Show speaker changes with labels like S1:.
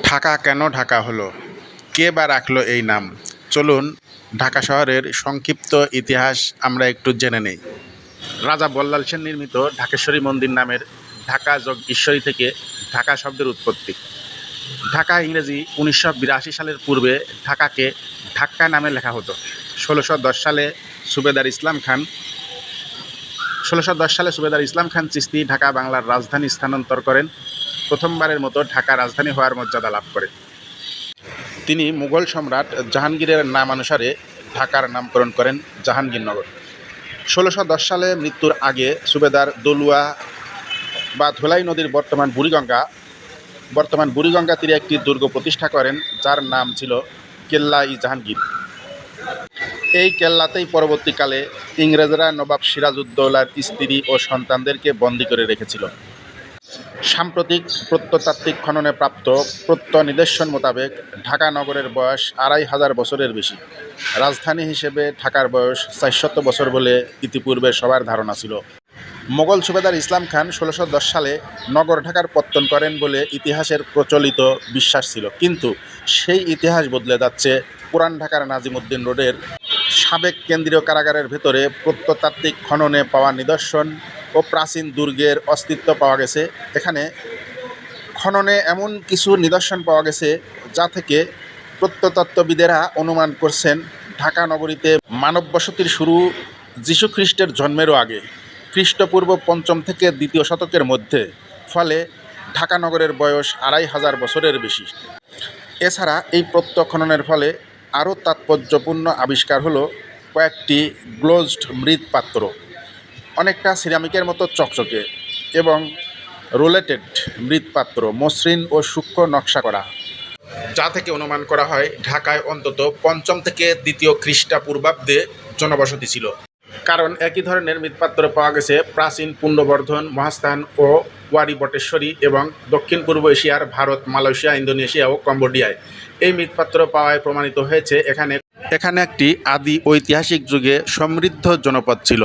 S1: ঢাকা কেন ঢাকা হলো? কে বা রাখলো এই নাম? চলুন ঢাকা শহরের সংক্ষিপ্ত ইতিহাস আমরা একটু জেনে নেই। রাজা বল্লাল সেন নির্মিত ঢাকেশ্বরী মন্দির নামের ঢাকা যোগ ঈশ্বরী থেকে ঢাকা শব্দের উৎপত্তি। ঢাকা ইংরেজি 1982 সালের পূর্বে ঢাকাকে ঢাক্কা নামে লেখা হতো। 1610 সালে সুবেদার ইসলাম খান 1610 সালে সুবেদার ইসলাম খান চিশতি ঢাকা বাংলার রাজধানী স্থানান্তর করেন। প্রথমবারের মতো ঢাকা রাজধানী হওয়ার মর্যাদা লাভ করে। তিনি মুঘল সম্রাট জাহাঙ্গীরের নামানুসারে ঢাকার নামকরণ করেন জাহাঙ্গীরনগর। 1610 সালে মৃত্যুর আগে সুবেদার দলুয়া বা ধোলাই নদীর বর্তমান বুড়িগঙ্গা তীরে একটি দুর্গ প্রতিষ্ঠা করেন, যার নাম ছিল কেল্লা-ই-জাহাঙ্গীর। এই কেল্লাতেই পরবর্তীকালে ইংরেজরা নবাব সিরাজউদ্দৌলার স্ত্রী ও সন্তানদেরকে বন্দী করে রেখেছিল। সাম্প্রতিক প্রত্নতাত্ত্বিক খননে প্রাপ্ত প্রত্ননিদর্শন মোতাবেক ঢাকা নগরের বয়স 2500 বছরের বেশি। রাজধানী হিসেবে ঢাকার বয়স 400 বছর বলে ইতিপূর্বে সবার ধারণা ছিল। মোগল সুবেদার ইসলাম খান 1610 সালে নগর ঢাকার পত্তন করেন বলে ইতিহাসের প্রচলিত বিশ্বাস ছিল, কিন্তু সেই ইতিহাস বদলে যাচ্ছে। পুরান ঢাকার নাজিমউদ্দিন রোডের সাবেক কেন্দ্রীয় কারাগারের ভেতরে প্রত্নতাত্ত্বিক খননে পাওয়া নিদর্শন ও প্রাচীন দুর্গের অস্তিত্ব পাওয়া গেছে। এখানে খননে এমন কিছু নিদর্শন পাওয়া গেছে যা থেকে প্রত্নতত্ত্ববিদেরা অনুমান করছেন ঢাকা নগরীতে মানব বসতির শুরু যীশুখ্রিস্টের জন্মেরও আগে, খ্রিস্টপূর্ব 5ম থেকে 2য় শতকের মধ্যে। ফলে ঢাকা নগরের বয়স 2500 বছরের বেশি। এছাড়া এই প্রত্নখননের ফলে আরও তাৎপর্যপূর্ণ আবিষ্কার হলো কয়েকটি গ্লোজড মৃৎপাত্র, অনেকটা সিরামিকের মতো চকচকে, এবং রোলেটেড মৃৎপাত্র, মসৃণ ও সূক্ষ্ম নকশা করা, যা থেকে অনুমান করা হয় ঢাকায় অন্তত 5ম থেকে 2য় খ্রিস্টপূর্বাব্দে জনবসতি ছিল। কারণ একই ধরনের মৃৎপাত্র পাওয়া গেছে প্রাচীন পুণ্ড্রবর্ধন, মহাস্থান ও ওয়ারী বটেশ্বরী এবং দক্ষিণ পূর্ব এশিয়ার ভারত, মালয়েশিয়া, ইন্দোনেশিয়া ও কম্বোডিয়ায়। এই মৃৎপাত্র পাওয়ায় প্রমাণিত হয়েছে এখানে একটি আদি ঐতিহাসিক যুগে সমৃদ্ধ জনপদ ছিল।